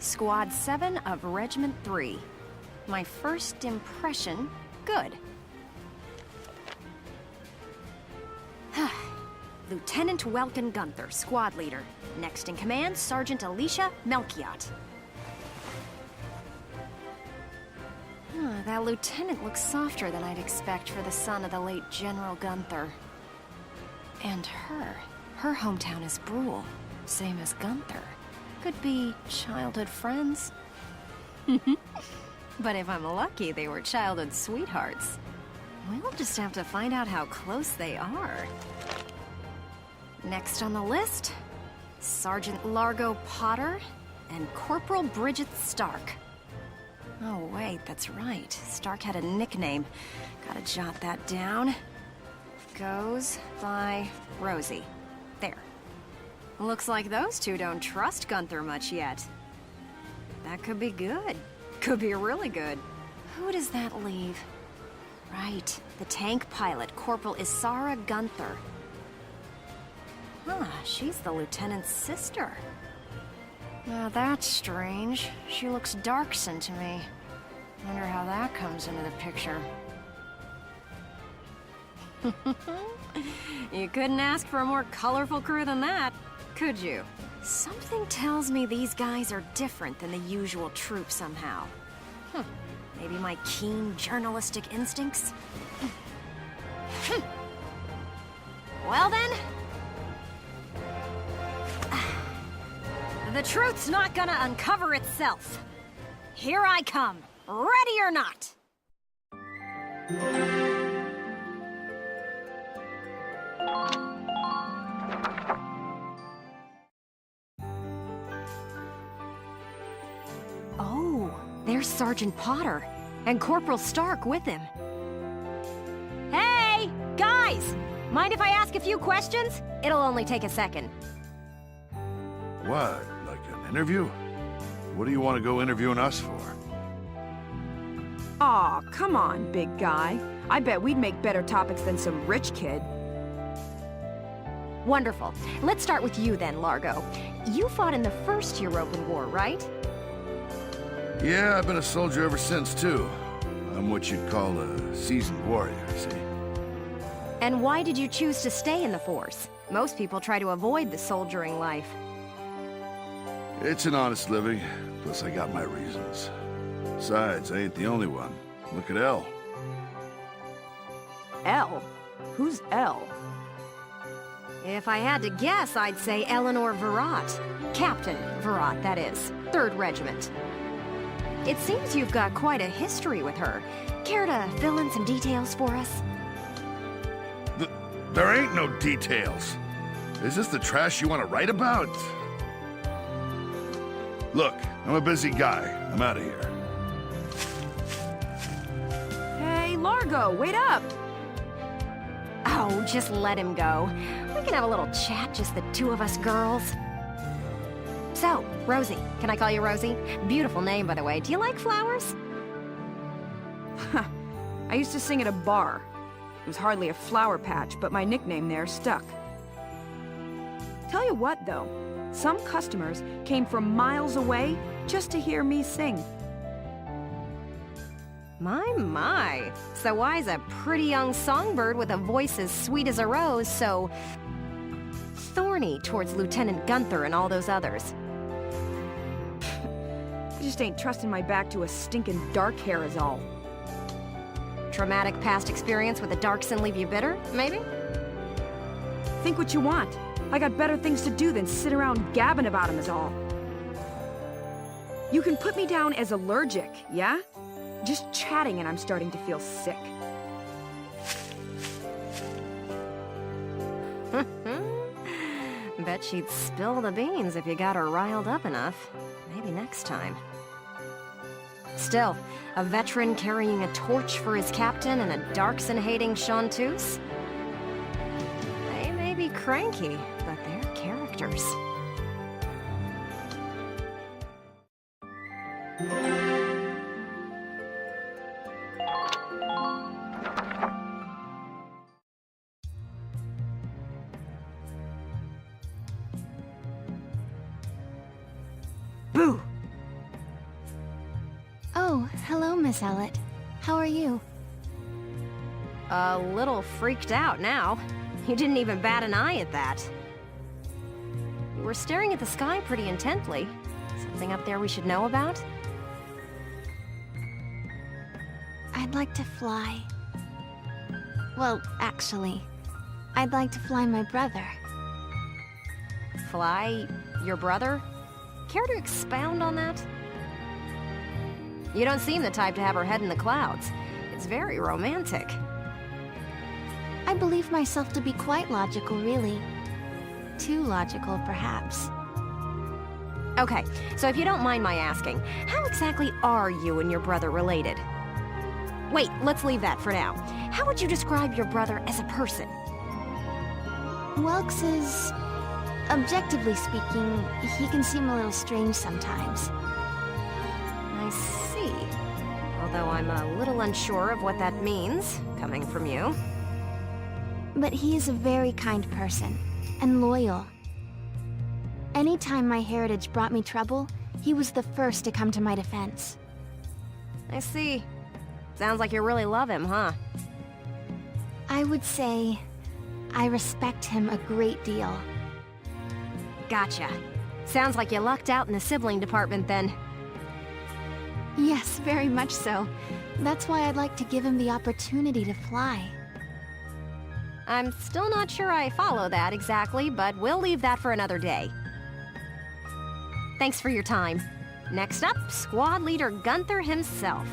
Squad 7 of Regiment 3. My first impression, good. Lieutenant Welkin Gunther, squad leader. Next in command, Sergeant Alicia Melchiot. That lieutenant looks softer than I'd expect for the son of the late General Gunther. And her hometown is Brule, same as Gunther. Could be childhood friends. But if I'm lucky, they were childhood sweethearts. We'll just have to find out how close they are. Next on the list, Sergeant Largo Potter and Corporal Bridget Stark. Oh wait, that's right. Stark had a nickname. Gotta jot that down. Goes by Rosie. There. Looks like those two don't trust Gunther much yet. That could be good. Could be really good. Who does that leave? Right, the tank pilot, Corporal Isara Gunther. She's the lieutenant's sister. Now that's strange. She looks dark-skinned to me. Wonder how that comes into the picture. You couldn't ask for a more colorful crew than that, could you? Something tells me these guys are different than the usual troop somehow. Maybe my keen journalistic instincts? Well then... the truth's not gonna uncover itself. Here I come, ready or not. Oh, there's Sergeant Potter, and Corporal Stark with him. Hey, guys! Mind if I ask a few questions? It'll only take a second. What? Like an interview? What do you want to go interviewing us for? Aw, come on, big guy. I bet we'd make better topics than some rich kid. Wonderful. Let's start with you then, Largo. You fought in the first European War, right? Yeah, I've been a soldier ever since, too. I'm what you'd call a seasoned warrior, see? And why did you choose to stay in the force? Most people try to avoid the soldiering life. It's an honest living, plus I got my reasons. Besides, I ain't the only one. Look at Elle. Elle? Who's Elle? If I had to guess, I'd say Eleanor Virat. Captain Virat, that is. 3rd Regiment. It seems you've got quite a history with her. Care to fill in some details for us? There ain't no details. Is this the trash you want to write about? Look, I'm a busy guy. I'm out of here. Hey, Largo, wait up! Oh, just let him go. We can have a little chat, just the two of us girls. So, Rosie. Can I call you Rosie? Beautiful name, by the way. Do you like flowers? I used to sing at a bar. It was hardly a flower patch, but my nickname there stuck. Tell you what, though. Some customers came from miles away just to hear me sing. My. So why's a pretty young songbird with a voice as sweet as a rose so thorny towards Lieutenant Gunther and all those others? I just ain't trusting my back to a stinking dark hair is all. Traumatic past experience with a darkson leave you bitter, maybe? Think what you want. I got better things to do than sit around gabbing about him is all. You can put me down as allergic, yeah? Just chatting and I'm starting to feel sick. Bet she'd spill the beans if you got her riled up enough. Maybe next time. Still, a veteran carrying a torch for his captain and a darkson-hating chanteuse? They may be cranky, but they're characters. Boo! Hello, Miss Ellet. How are you? A little freaked out now. You didn't even bat an eye at that. You were staring at the sky pretty intently. Something up there we should know about? I'd like to fly. Well, actually, I'd like to fly my brother. Fly your brother? Care to expound on that? You don't seem the type to have her head in the clouds. It's very romantic. I believe myself to be quite logical, really. Too logical, perhaps. Okay, so if you don't mind my asking, how exactly are you and your brother related? Wait, let's leave that for now. How would you describe your brother as a person? Welks is... objectively speaking, he can seem a little strange sometimes. I see. Although I'm a little unsure of what that means, coming from you. But he is a very kind person, and loyal. Anytime my heritage brought me trouble, he was the first to come to my defense. I see. Sounds like you really love him, huh? I would say I respect him a great deal. Gotcha. Sounds like you lucked out in the sibling department then. Yes, very much so. That's why I'd like to give him the opportunity to fly. I'm still not sure I follow that exactly, but we'll leave that for another day. Thanks for your time. Next up, Squad Leader Gunther himself.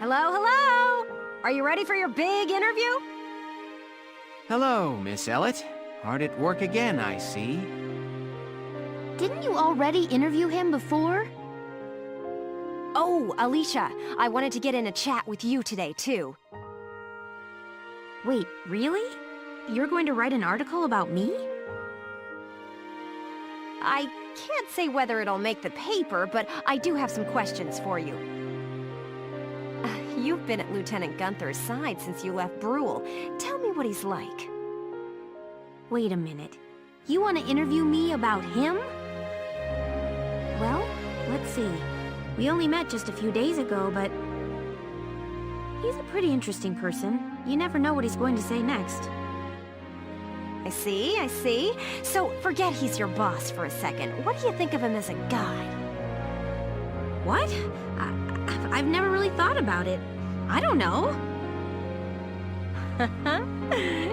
Hello, hello! Are you ready for your big interview? Hello, Miss Ellet. Hard at work again, I see. Didn't you already interview him before? Oh, Alicia, I wanted to get in a chat with you today, too. Wait, really? You're going to write an article about me? I can't say whether it'll make the paper, but I do have some questions for you. You've been at Lieutenant Gunther's side since you left Brule. Tell me what he's like. Wait a minute. You want to interview me about him? Well, let's see. We only met just a few days ago, but... he's a pretty interesting person. You never know what he's going to say next. I see, I see. So, forget he's your boss for a second. What do you think of him as a guy? What? I've never really thought about it. I don't know.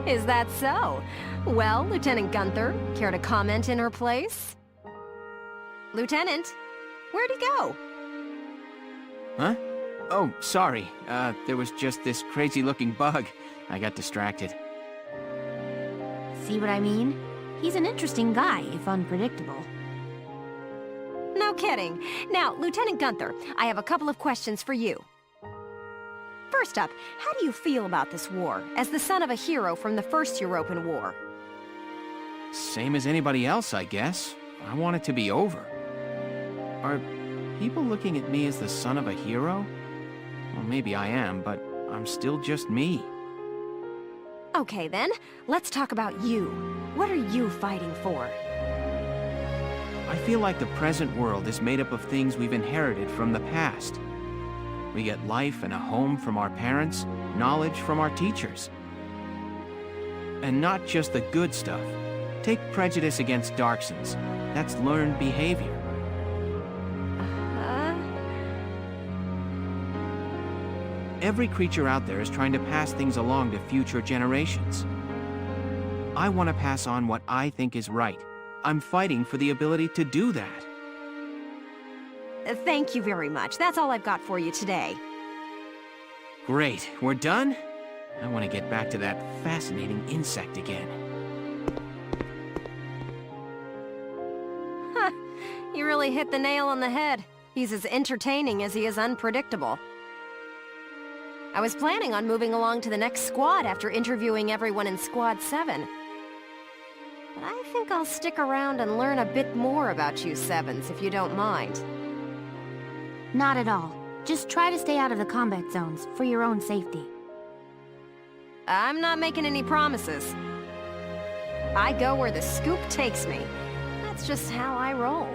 Is that so? Well, Lieutenant Gunther, care to comment in her place? Lieutenant, where'd he go? Huh? Oh, sorry. There was just this crazy-looking bug. I got distracted. See what I mean? He's an interesting guy, if unpredictable. No kidding. Now, Lieutenant Gunther, I have a couple of questions for you. First up, how do you feel about this war, as the son of a hero from the First European War? Same as anybody else, I guess. I want it to be over. Are people looking at me as the son of a hero? Well, maybe I am, but I'm still just me. Okay then, let's talk about you. What are you fighting for? I feel like the present world is made up of things we've inherited from the past. We get life and a home from our parents, knowledge from our teachers. And not just the good stuff. Take prejudice against Darksons. That's learned behavior. Every creature out there is trying to pass things along to future generations. I want to pass on what I think is right. I'm fighting for the ability to do that. Thank you very much. That's all I've got for you today. Great. We're done? I want to get back to that fascinating insect again. You really hit the nail on the head. He's as entertaining as he is unpredictable. I was planning on moving along to the next squad after interviewing everyone in Squad 7. But I think I'll stick around and learn a bit more about you Sevens, if you don't mind. Not at all. Just try to stay out of the combat zones for your own safety. I'm not making any promises. I go where the scoop takes me. That's just how I roll.